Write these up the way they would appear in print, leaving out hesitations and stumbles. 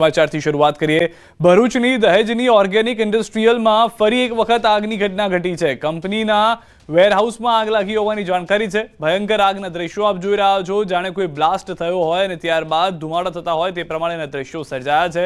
સમાચારથી શરૂઆત કરીએ। ભરૂચની દહેજની ઓર્ગેનિક ઇન્ડસ્ટ્રીયલમાં ફરી એક વખત આગની ઘટના ઘટી છે। કંપનીના વેરહાઉસમાં આગ લાગી હોવાની જાણકારી છે। ભયંકર આગના દ્રશ્યો આપ જોઈ રહ્યા છો, જાણે કોઈ બ્લાસ્ટ થયો હોય અને ત્યારબાદ ધુમાડો થતા હોય તે પ્રમાણેના દ્રશ્યો સર્જાયા છે।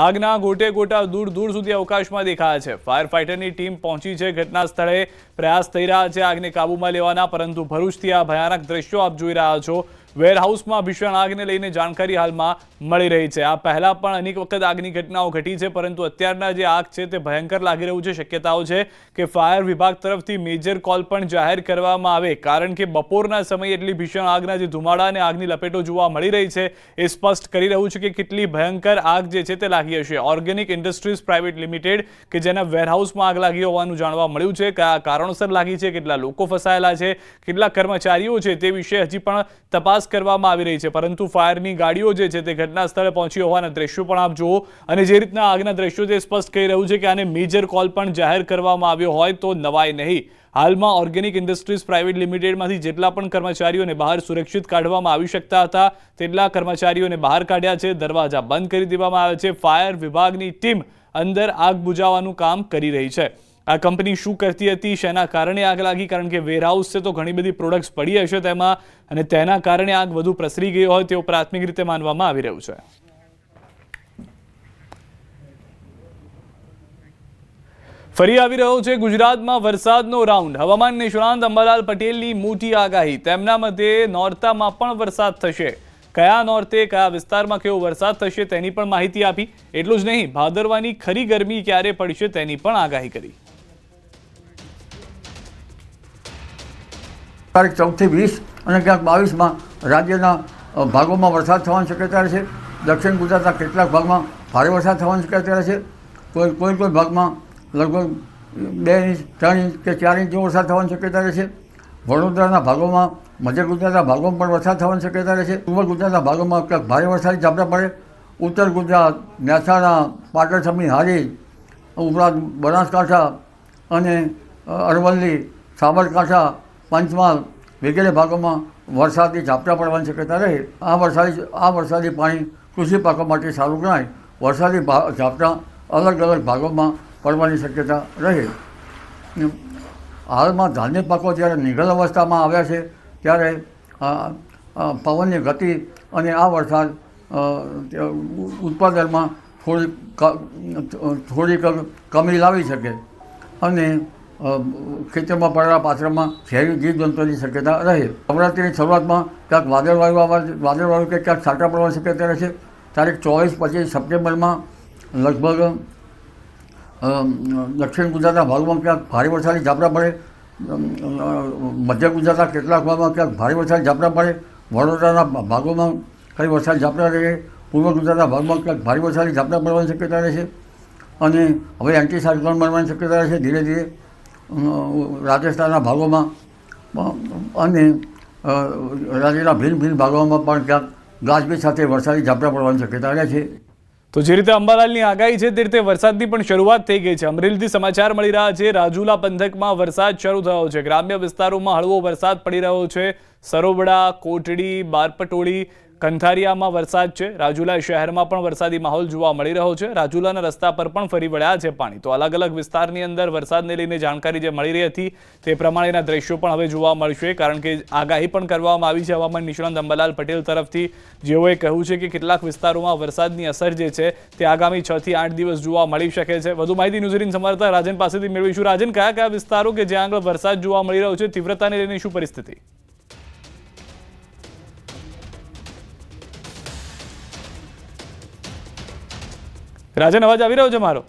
આગના ગોટે ગોટા દૂર દૂર સુધી અવકાશમાં દેખાયા છે। ફાયર ફાઇટરની ટીમ પહોંચી છે, ઘટના સ્થળે પ્રયાસ થઈ રહ્યા છે આગને કાબૂમાં લેવાના, પરંતુ ભરૂચથી આ ભયાનક દ્રશ્યો આપ જોઈ રહ્યા છો। વેરહાઉસમાં ભીષણ આગને લઈને જાણકારી હાલમાં મળી રહી છે। આ પહેલા પણ અનેક વખત આગની ઘટનાઓ ઘટી છે, પરંતુ અત્યારના જે આગ છે તે ભયંકર લાગી રહ્યું છે। શક્યતાઓ છે કે ફાયર વિભાગ તરફથી મેજર કોલ પણ જાહેર કરવામાં આવે, કારણ કે બપોરના સમયે એટલી ભીષણ આગના જે ધુમાડા અને આગની લપેટો જોવા મળી રહી છે એ સ્પષ્ટ કરી રહ્યું છે કે કેટલી ભયંકર આગ જે છે તે લાગી હશે। ઓર્ગેનિક ઇન્ડસ્ટ્રીઝ પ્રાઇવેટ લિમિટેડ કે જેના વેરહાઉસમાં આગ લાગી હોવાનું જાણવા મળ્યું છે। કયા કારણોસર લાગી છે, કેટલા લોકો ફસાયેલા છે, કેટલા કર્મચારીઓ છે તે વિશે હજી પણ તપાસ કરવામાં આવી રહી છે, પરંતુ ફાયરની ગાડીઓ જે છે તે ઘટના સ્થળે પહોંચી હોવાના દ્રશ્યો પણ આપ જુઓ, અને જે રીતના આગના દ્રશ્યો તે સ્પષ્ટ કહી રહ્યું છે કે આને મેજર કોલ પણ જાહેર કરવામાં આવ્યો હોય તો નવાય નહીં। હાલમાં ઓર્ગેનિક ઇન્ડસ્ટ્રીઝ પ્રાઇવેટ લિમિટેડમાંથી જેટલા પણ કર્મચારીઓને બહાર સુરક્ષિત કાઢવામાં આવી શકતા હતા તેટલા કર્મચારીઓને બહાર કાઢ્યા છે, દરવાજા બંધ કરી દેવામાં આવ્યા છે। ફાયર વિભાગની ટીમ અંદર આગ બુઝાવવાનું કામ કરી રહી છે। આ કંપની શું કરતી હતી, શેના કારણે આગ લાગી, કારણ કે વેરહાઉસ છે તો ઘણી બધી પ્રોડક્ટ્સ પડી હશે તેમાં, અને તેના કારણે આગ વધુ પ્રસરી ગઈ હોય તેવું પ્રાથમિક રીતે માનવામાં આવી રહ્યું છે। ફરી આવી રહ્યો છે ગુજરાતમાં વરસાદનો રાઉન્ડ। હવામાન નિષ્ણાંત અંબાલાલ પટેલની મોટી આગાહી। તેમના મતે નોરતામાં પણ વરસાદ થશે। કયા નોરતે કયા વિસ્તારમાં કેવો વરસાદ થશે તેની પણ માહિતી આપી। એટલું જ નહીં, ભાદરવાની ખરી ગરમી ક્યારે પડશે તેની પણ આગાહી કરી। તારીખ 14 થી 20 અને ક્યાંક 22માં રાજ્યના ભાગોમાં વરસાદ થવાની શક્યતા છે। દક્ષિણ ગુજરાતના કેટલાક ભાગમાં ભારે વરસાદ થવાની શક્યતા છે। કોઈ ભાગમાં લગભગ 2 ઇંચ 3 ઇંચ કે 4 ઇંચ જેવો વરસાદ થવાની શક્યતા છે। વડોદરાના ભાગોમાં, મધ્ય ગુજરાતના ભાગોમાં પણ વરસાદ થવાની શક્યતા છે। પૂર્વ ગુજરાતના ભાગોમાં ક્યાંક ભારે વરસાદી ઝાપટા પડે। ઉત્તર ગુજરાત, મહેસાણા, પાટણ સમી, હારી ઉપરાંત બનાસકાંઠા અને અરવલ્લી, સાબરકાંઠા, પંચમહાલ વગેરે ભાગોમાં વરસાદી ઝાપટા પડવાની શક્યતા રહે। આ વરસાદી પાણી કૃષિ પાકો માટે સારું ગણાય। વરસાદી ઝાપટા અલગ અલગ ભાગોમાં પડવાની શક્યતા રહે। હાલમાં ધાન્ય પાકો જ્યારે નિગલ અવસ્થામાં આવ્યા છે ત્યારે પવનની ગતિ અને આ વરસાદ ઉત્પાદનમાં થોડીક કમી લાવી શકે અને ખેતરમાં પડેલા પાત્રમાં ઝેરી જીવજંતુઓની શક્યતા રહે। નવરાત્રિની શરૂઆતમાં ક્યાંક વાદળવાળું કે ક્યાંક છાંટા પડવાની શક્યતા રહેશે। તારીખ 24-25 સપ્ટેમ્બરમાં લગભગ દક્ષિણ ગુજરાતના ભાગમાં ક્યાંક ભારે વરસાદી ઝાપટા પડે। મધ્ય ગુજરાતના કેટલાક ભાગમાં ક્યાંક ભારે વરસાદી ઝાપટા પડે। વડોદરાના ભાગોમાં ખરી વરસાદી ઝાપટા રહે। પૂર્વ ગુજરાતના ભાગમાં ક્યાંક ભારે વરસાદી ઝાપટા પડવાની શક્યતા રહેશે અને હવે એન્ટી સાયક્લોન બનવાની શક્યતા રહેશે ધીરે ધીરે રાજસ્થાનના ભાગોમાં અને રાજ્યના ભિન્ન ભાગોમાં પણ ક્યાંક ગાજવીજ સાથે વરસાદી ઝાપટા પડવાની શક્યતા રહેશે। તો જે રીતે અંબાલાલની આગાહી છે તે રીતે વરસાદની પણ શરૂઆત થઈ ગઈ છે। અમરેલીથી સમાચાર મળી રહ્યા છે, રાજુલા પંથકમાં વરસાદ શરૂ થયો છે। ગ્રામ્ય વિસ્તારોમાં હળવો વરસાદ પડી રહ્યો છે। સરોબડા, કોટડી, બારપટોળી, કંથારિયામાં વરસાદ છે। રાજુલા શહેરમાં પણ વરસાદી માહોલ જોવા મળી રહ્યો છે। રાજુલાના રસ્તા પર પણ ફરી વળ્યા છે પાણી। તો અલગ અલગ વિસ્તારની અંદર વરસાદને લઈને જાણકારી જે મળી રહી હતી તે પ્રમાણેના દ્રશ્યો પણ હવે જોવા મળશે, કારણ કે આગાહી પણ કરવામાં આવી છે હવામાન નિષ્ણાંત અંબાલાલ પટેલ તરફથી, જેઓએ કહ્યું છે કે કેટલાક વિસ્તારોમાં વરસાદની અસર જે છે તે આગામી 6 થી 8 દિવસ જોવા મળી શકે છે। વધુ માહિતી ન્યૂઝ18 સંવાદદાતા રાજન પાસેથી મેળવીશું। રાજન, કયા કયા વિસ્તારો કે જ્યાં આગળ વરસાદ જોવા મળી રહ્યો છે, તીવ્રતાને લઈને શું પરિસ્થિતિ? રાજન, અવાજ આવી રહ્યો છે મારો?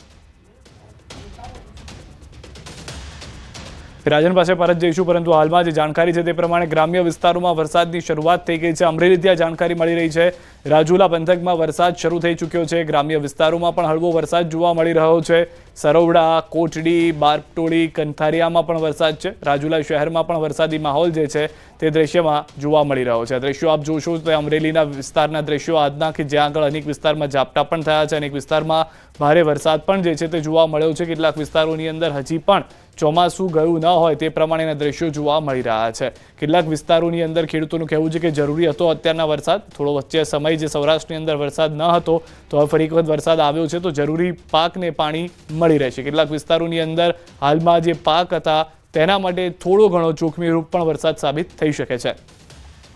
રાજન પાસે પરત જઈશું, પરંતુ હાલમાં જે જાણકારી છે તે પ્રમાણે ગ્રામ્ય વિસ્તારોમાં વરસાદની શરૂઆત થઈ ગઈ છે। અમરેલીથી આ જાણકારી મળી રહી છે। રાજુલા પંથકમાં વરસાદ શરૂ થઈ ચૂક્યો છે। ગ્રામ્ય વિસ્તારોમાં પણ હળવો વરસાદ જોવા મળી રહ્યો છે। સરોવડા, કોટડી, બારપટોળી, કંથારિયામાં પણ વરસાદ છે। રાજુલા શહેરમાં પણ વરસાદી માહોલ જે છે તે દ્રશ્યમાં જોવા મળી રહ્યો છે। દ્રશ્યો આપ જોશો તો અમરેલીના વિસ્તારના દ્રશ્યો આજના, કે જ્યાં આગળ અનેક વિસ્તારમાં ઝાપટા પણ થયા છે, અનેક વિસ્તારમાં ભારે વરસાદ પણ જે છે તે જોવા મળ્યો છે। કેટલાક વિસ્તારોની અંદર હજી પણ ચોમાસું ગયું ન હોય તે પ્રમાણેના દ્રશ્યો જોવા મળી રહ્યા છે. કેટલાક વિસ્તારોની અંદર ખેડૂતોનું કહેવું છે કે જરૂરી હતો અત્યારના વરસાદ, થોડો વચ્ચે સમય જે સૌરાષ્ટ્રની અંદર વરસાદ ન હતો તો હવે ફરી એક વખત વરસાદ આવ્યો છે તો જરૂરી પાકને પાણી મળી રહેશે. કેટલાક વિસ્તારોની અંદર હાલમાં જે પાક હતા તેના માટે થોડો ઘણો જોખમી રૂપ પણ વરસાદ સાબિત થઈ શકે છે.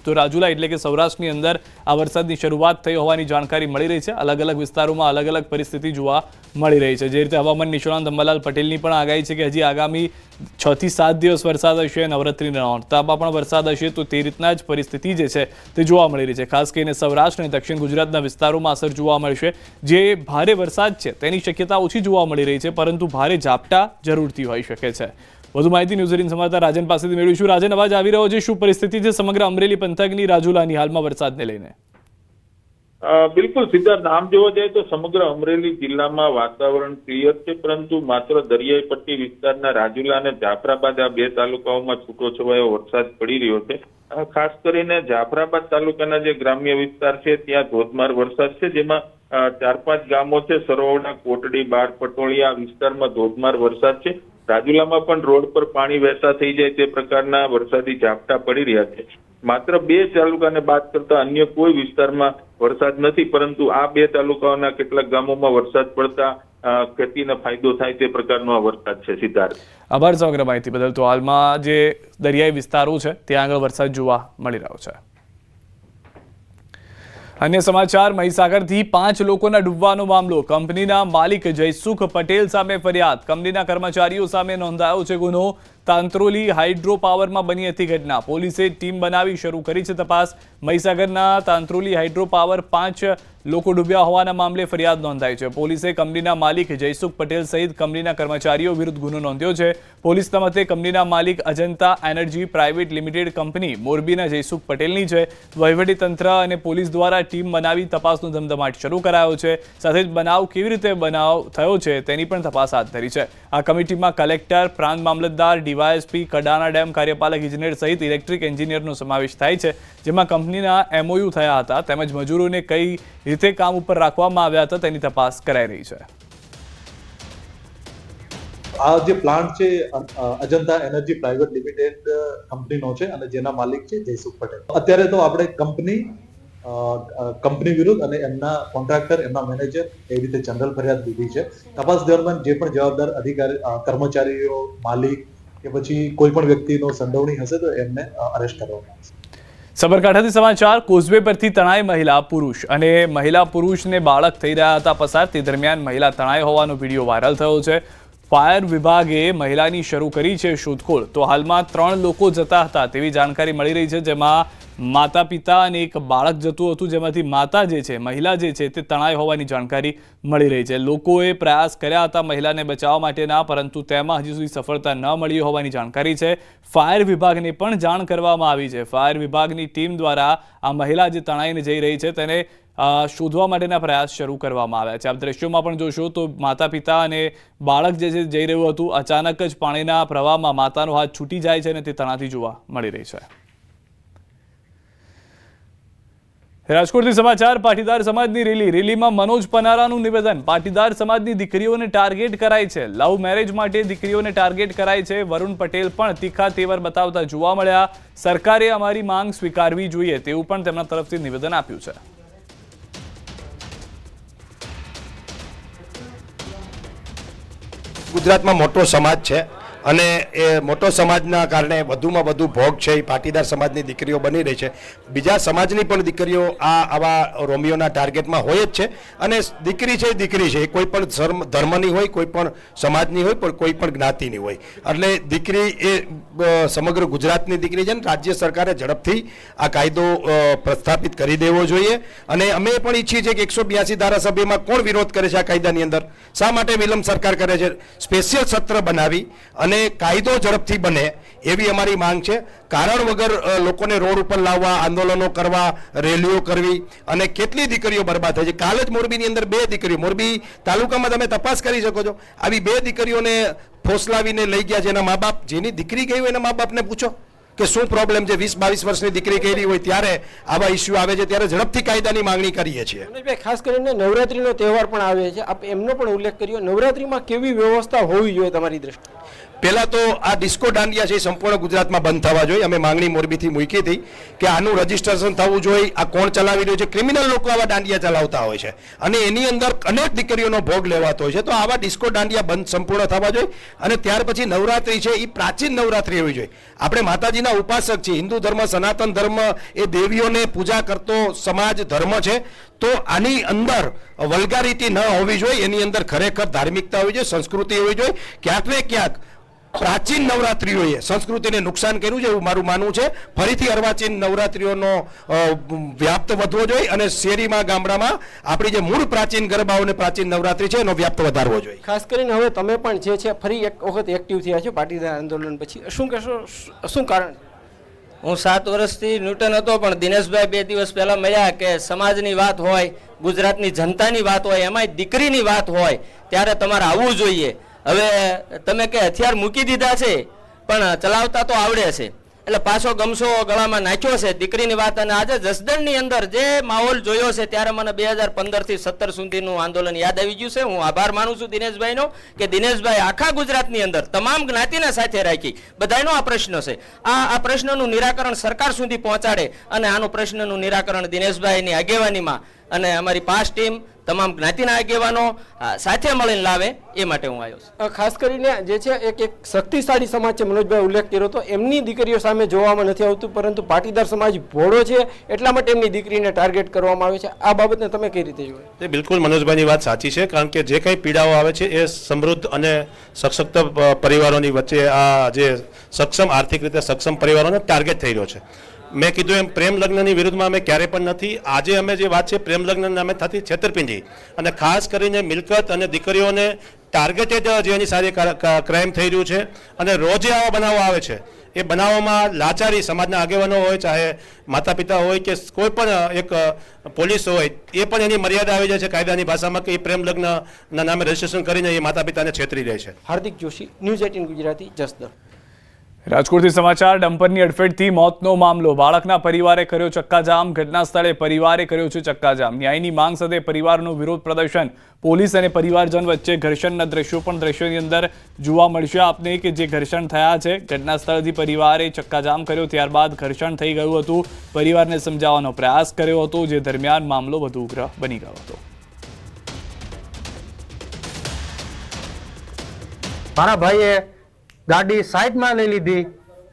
તો રાજુલા એટલે કે સૌરાષ્ટ્રની અંદર આ વરસાદની શરૂઆત થઈ હોવાની જાણકારી મળી રહી છે. અલગ અલગ વિસ્તારોમાં અલગ અલગ પરિસ્થિતિ જોવા મળી રહી છે. જે રીતે હવામાન નિષ્ણાંત અંબાલાલ પટેલની પણ આગાહી છે કે હજી આગામી 6 થી 7 દિવસ વરસાદ હશે, નવરાત્રીના નોરતામાં પણ વરસાદ હશે, તો તે રીતના જ પરિસ્થિતિ જે છે તે જોવા મળી રહી છે. ખાસ કરીને સૌરાષ્ટ્ર અને દક્ષિણ ગુજરાતના વિસ્તારોમાં અસર જોવા મળશે. જે ભારે વરસાદ છે તેની શક્યતા ઓછી જોવા મળી રહી છે, પરંતુ ભારે ઝાપટા જરૂરથી હોઈ શકે છે. વધુ માહિતી ન્યૂઝ 18 સંવાદદાતા રાજન પાસેથી મેળવીશું. રાજન, અવાજ આવી રહ્યો છે, શું પરિસ્થિતિ છે સમગ્ર અમરેલી પંથકની રાજુલાની હાલમાં વરસાદને લઈને? બિલકુલ સિદ્ધાર્થ, આમ જોવા જાય તો સમગ્ર અમરેલી જિલ્લામાં વાતાવરણ ક્લિયર છે, પરંતુ માત્ર દરિયાઈ પટ્ટી વિસ્તારના રાજુલા અને જાફરાબાદ આ બે તાલુકાઓમાં છૂટોછવાયો વરસાદ પડી રહ્યો છે. ખાસ કરીને જાફરાબાદ તાલુકાના જે ગ્રામ્ય વિસ્તાર છે ત્યાં ધોધમાર વરસાદ છે, જેમાં 4-5 ગામો છે, સરવડા, કોટડી, બાર, પટોળિયા વિસ્તારમાં ધોધમાર વરસાદ છે. રાજુલામાં પણ રોડ પર પાણી વહેતા થઈ જાય તે પ્રકારના વરસાદી ઝાપટા પડી રહ્યા છે. માત્ર 2 તાલુકાને બાદ કરતા અન્ય કોઈ વિસ્તારમાં વરસાદ નથી, પરંતુ આ 2 તાલુકાઓના કેટલાક ગામોમાં વરસાદ પડતા ખેતીને ફાયદો થાય તે પ્રકારનો આ વરસાદ છે. સિદ્ધાર્થ, આભાર સમગ્ર માહિતી બદલ. તો હાલમાં જે દરિયાઈ વિસ્તારો છે ત્યાં આગળ વરસાદ જોવા મળી રહ્યો છે. અન્ય સમાચાર, મહીસાગરથી 5 લોકોના ડૂબવાનો મામલો. કંપનીના માલિક જયસુખ પટેલ સામે ફરિયાદ. કંપનીના કર્મચારીઓ સામે નોંધાયો છે ગુનો. તાંત્રોલી હાઇડ્રો પાવરમાં બની હતી ઘટના. પોલીસે ટીમ બનાવી શરૂ કરી છે તપાસ. મહીસાગરના તાંત્રોલી હાઇડ્રો પાવર 5 લોકો ડૂબ્યા હોવાના મામલે ફરિયાદ નોંધાઈ છે. પોલીસે કંપનીના માલિક જયસુખ પટેલ સહિત કંપનીના કર્મચારીઓ વિરુદ્ધ ગુનો નોંધ્યો છે. પોલીસના મતે કંપનીના માલિક Ajanta energy private limited company મોરબીના જયસુખ પટેલની છે. વહીવટીતંત્ર અને પોલીસ દ્વારા ટીમ બનાવી તપાસનો ધમધમાટ શરૂ કરાયો છે. સાથે જ બનાવ કેવી રીતે બનાવ થયો છે તેની પણ તપાસ હાથ ધરી છે. આ કમિટીમાં કલેક્ટર, પ્રાંત મામલતદાર, ડીવાયએસપી, કડાણા ડેમ કાર્યપાલક ઇજનેર સહિત ઇલેક્ટ્રિક એન્જિનિયરનો સમાવેશ થાય છે, જેમાં કંપનીના MOU થયા હતા તેમજ મજૂરોને કઈ રીતે કામ ઉપર રાખવામાં આવ્યા હતા તેની તપાસ કરાઈ રહી છે. આ જે પ્લાન્ટ છે અજંતા એનર્જી પ્રાઇવેટ લિમિટેડ કંપનીનો છે અને જેના માલિક છે જયસુખ પટેલ. અત્યારે તો આપણે કંપની વિરુદ્ધ અને એમના કોન્ટ્રાક્ટર, એમના મેનેજર એ રીતે જનરલ ફરિયાદ લીધી છે. તપાસ દરમિયાન જે પણ જવાબદાર અધિકારી, કર્મચારીઓ, માલિક કે પછી કોઈ પણ વ્યક્તિનો સંડોવણી હશે તો એમને અરેસ્ટ કરવામાં આવશે. સાબરકાંઠાથી સમાચાર, કોઝવે પરથી તણાઈ મહિલા પુરુષ અને મહિલા પુરુષને બાળક થઈ રહ્યા હતા પસાર. તે દરમિયાન મહિલા તણાઈ હોવાનો વિડીયો વાયરલ થયો છે. ફાયર વિભાગે મહિલાની શરૂ કરી છે શોધખોળ. તો હાલમાં 3 લોકો જતા હતા તેવી જાણકારી મળી રહી છે, જેમાં માતા પિતા અને એક બાળક જતું હતું, જેમાંથી માતા જે છે, મહિલા જે છે તે તણાઈ હોવાની જાણકારી મળી રહી છે. લોકોએ પ્રયાસ કર્યા હતા મહિલાને બચાવવા માટેના, પરંતુ તેમાં હજી સુધી સફળતા ન મળી હોવાની જાણકારી છે. ફાયર વિભાગને પણ જાણ કરવામાં આવી છે. ફાયર વિભાગની ટીમ દ્વારા આ મહિલા જે તણાઈને જઈ રહી છે તેને શોધવા માટેના પ્રયાસ શરૂ કરવામાં આવ્યા છે. આપ દ્રશ્યોમાં પણ જોશો તો માતા પિતા અને બાળક જે છે જઈ રહ્યું હતું, અચાનક જ પાણીના પ્રવાહમાં માતાનો હાથ છૂટી જાય છે અને તે તણાતી જોવા મળી રહી છે. રાજકોટથી સમાચાર, પાટીદાર સમાજની રેલીમાં મનોજ પનારાનું નિવેદન. પાટીદાર સમાજની દીકરીઓને ટાર્ગેટ કરાય છે. લવ મેરેજ માટે દીકરીઓને ટાર્ગેટ કરાય છે. વરુણ પટેલ પણ તીખા તેવર બતાવતા જોવા મળ્યા. સરકારે અમારી માંગ સ્વીકારવી જોઈએ તેવું પણ તેમના તરફથી નિવેદન આપ્યું છે. ગુજરાતમાં મોટો સમાજ છે અને એ મોટો સમાજના કારણે વધુમાં વધુ ભોગ છે એ પાટીદાર સમાજની દીકરીઓ બની રહી છે. બીજા સમાજની પણ દીકરીઓ આવા રોમિયોના ટાર્ગેટમાં હોય જ છે. અને દીકરી છે એ દીકરી છે, એ કોઈ પણ ધર્મની હોય, કોઈ પણ સમાજની હોય, પણ કોઈ પણ જ્ઞાતિની હોય. એટલે દીકરી એ સમગ્ર ગુજરાતની દીકરી છે ને રાજ્ય સરકારે ઝડપથી આ કાયદો પ્રસ્થાપિત કરી દેવો જોઈએ. અને અમે પણ ઈચ્છીએ છીએ કે 182 ધારાસભ્યમાં કોણ વિરોધ કરે છે આ કાયદાની અંદર? શા માટે વિલંબ સરકાર કરે છે? સ્પેશિયલ સત્ર બનાવી અને કાયદો ઝડપથી બને એવી અમારી માંગ છે. કારણ વગર લોકોને રોડ ઉપર લાવવા, આંદોલનો કરવા, રેલીઓ કરવી અને કેટલી દીકરીઓ બરબાદ થઈ છે. કાલ જ મોરબીની અંદર 2 દીકરીઓ, મોરબી તાલુકામાં તમે તપાસ કરી શકો છો, આવી 2 દીકરીઓને ફોસલાવીને લઈ ગયા છે એના મા બાપ. જેની દીકરી ગઈ હોય એના મા બાપને પૂછો કે શું પ્રોબ્લેમ છે. 20-22 વર્ષની દીકરી કરી હોય ત્યારે આવા ઇસ્યુ આવે છે, ત્યારે ઝડપથી કાયદાની માંગણી કરીએ છીએ. ખાસ કરીને નવરાત્રીનો તહેવાર પણ આવે છે, આપ એમનો પણ ઉલ્લેખ કર્યો. નવરાત્રીમાં કેવી વ્યવસ્થા હોવી જોઈએ તમારી દ્રષ્ટિએ? પહેલા તો આ ડિસ્કો દાંડિયા છે એ સંપૂર્ણ ગુજરાતમાં બંધ થવા જોઈએ. અમે માંગણી મોરબીથી મૂકી હતી કે આનું રજીસ્ટ્રેશન થવું જોઈએ. આ કોણ ચલાવી રહ્યું છે? ક્રિમિનલ લોકો આવા દાંડિયા ચલાવતા હોય છે અને એની અંદર અનેક દીકરીઓનો ભોગ લેવાતો હોય છે. તો આવા ડિસ્કો દાંડિયા બંધ સંપૂર્ણ થવા જોઈએ. અને ત્યાર પછી નવરાત્રી છે એ પ્રાચીન નવરાત્રી હોવી જોઈએ. આપણે માતાજીના ઉપાસક છીએ. હિન્દુ ધર્મ, સનાતન ધર્મ એ દેવીઓને પૂજા કરતો સમાજ ધર્મ છે. તો આની અંદર વલ્ગારિટી ન હોવી જોઈએ. એની અંદર ખરેખર ધાર્મિકતા હોવી જોઈએ, સંસ્કૃતિ હોવી જોઈએ. ક્યાંક ને ક્યાંક પ્રાચીન નવરાત્રીઓએ સંસ્કૃતિને નુકસાન કર્યું છે એવું મારું માનવું છે. ફરીથી અર્વાચીન નવરાત્રીઓનો વ્યાપ્ત વધવો જોઈએ અને શેરીમાં, ગામડામાં આપણી જે મૂળ પ્રાચીન ગરબાઓ અને પ્રાચીન નવરાત્રી છે એનો વ્યાપ્ત વધારવો જોઈએ. ખાસ કરીને હવે તમે પણ જે છે ફરી એક વખત એક્ટિવ થયા છો પાટીદાર આંદોલન પછી, શું કહેશો, શું કારણ? હું 7 વર્ષથી ન્યૂટન હતો, પણ દિનેશભાઈ 2 દિવસ પહેલા મળ્યા કે સમાજની વાત હોય, ગુજરાતની જનતાની વાત હોય, એમાંય દીકરીની વાત હોય ત્યારે તમારે આવવું જોઈએ. હવે તમે કે હથિયાર મૂકી દીધા છે પણ ચલાવતા તો આવડે છે, એટલે પાછો ગમસો ગળામાં નાખ્યો છે દીકરીની વાત. અને આજે જસદણની અંદર જે માહોલ જોયો છે ત્યારે મને 2015 થી 17 સુધીનું આંદોલન યાદ આવી ગયું છે. હું આભાર માનું છું દિનેશભાઈનો કે દિનેશભાઈ આખા ગુજરાતની અંદર તમામ જ્ઞાતિને સાથે રાખી બધાનો આ પ્રશ્ન છે, આ પ્રશ્નનું નિરાકરણ સરકાર સુધી પહોંચાડે અને આનું પ્રશ્નનું નિરાકરણ દિનેશભાઈની આગેવાનીમાં અને અમારી 5 ટીમ તમામ જ્ઞાતિના આગેવાનો સાથે મળીને લાવે એ માટે હું આવ્યો છું. ખાસ કરીને જે છે એક શક્તિશાળી સમાજ છે, મનોજભાઈ ઉલ્લેખ કર્યો તો એમની દીકરીઓ સામે જોવામાં નથી આવતું, પરંતુ પાટીદાર સમાજ ભોળો છે એટલા માટે એમની દીકરીને ટાર્ગેટ કરવામાં આવે છે. આ બાબતને તમે કઈ રીતે જુઓ? તે બિલકુલ મનોજભાઈની વાત સાચી છે, કારણ કે જે કંઈ પીડાઓ આવે છે એ સમૃદ્ધ અને સશક્ત પરિવારોની વચ્ચે આ જે સક્ષમ, આર્થિક રીતે સક્ષમ પરિવારોને ટાર્ગેટ થઈ રહ્યો છે. મેં કીધું એમ પ્રેમ લગ્નની વિરુદ્ધમાં અમે ક્યારે પણ નથી. આજે અમે જે વાત છે પ્રેમ લગ્ન નામે થતી છેતરપિંડી અને ખાસ કરીને મિલકત અને દીકરીઓને ટાર્ગેટેડ જે એની સારી ક્રાઇમ થઈ રહ્યું છે. અને રોજે આવા બનાવો આવે છે. એ બનાવોમાં લાચારી સમાજના આગેવાનો હોય, ચાહે માતા પિતા હોય કે કોઈ પણ એક પોલીસ હોય, એ પણ એની મર્યાદા આવી જાય છે કાયદાની ભાષામાં કે એ પ્રેમ લગ્નના નામે રજીસ્ટ્રેશન કરીને એ માતા પિતાને છેતરી રહે છે. હાર્દિક જોશી, ન્યૂઝ 18 ગુજરાતી, જસદણ. રાજકોટથી સમાચાર. ડમ્પરની અડફેટથી મોતનો મામલો. બાળકના પરિવારે કર્યો ચક્કાજામ. ઘટના સ્થળે પરિવારે કર્યો છે ચક્કાજામ. ન્યાયની માંગ સાથે પરિવારનું વિરોધ પ્રદર્શન. પોલીસ અને પરિવારજન વચ્ચે ઘર્ષણના દ્રશ્યો પણ દ્રશ્યોની અંદર જોવા મળશે આપને કે જે ઘર્ષણ થયા છે. ઘટના સ્થળથી પરિવારે ચક્કાજામ કર્યો, ત્યારબાદ ઘર્ષણ થઈ ગયું હતું. પરિવારને સમજાવવાનો પ્રયાસ કર્યો હતો, જે દરમિયાન મામલો વધુ ઉગ્ર બની ગયો હતો. મારા ભાઈએ ગાડી સાઈડમાં લઈ લીધી,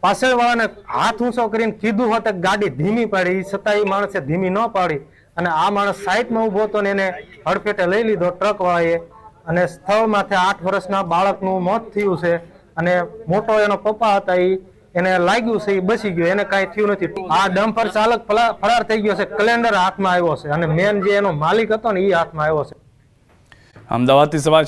પાછળવાળાને હાથ ઊંચો કરીને કીધું હોત કે ગાડી ધીમી પાડી, છતાં એ માણસે ધીમી ન પાડી અને આ માણસ સાઈડમાં ઊભો હતો ને એને હડફેટે લઈ લીધો ટ્રકવાળાએ. અને સ્થળમાંથી 8 વર્ષના બાળકનું મોત થયું છે અને મોટો એનો પપ્પા હતા, એને લાગ્યું છે, એ બચી ગયો, એને કાંઈ થયું નથી. આ ડમ્પર ચાલક ફરાર થઈ ગયો છે. કેલેન્ડર હાથમાં આવ્યો છે અને મેન જે એનો માલિક હતો ને એ હાથમાં આવ્યો છે. અમદાવાદથી સમાચાર.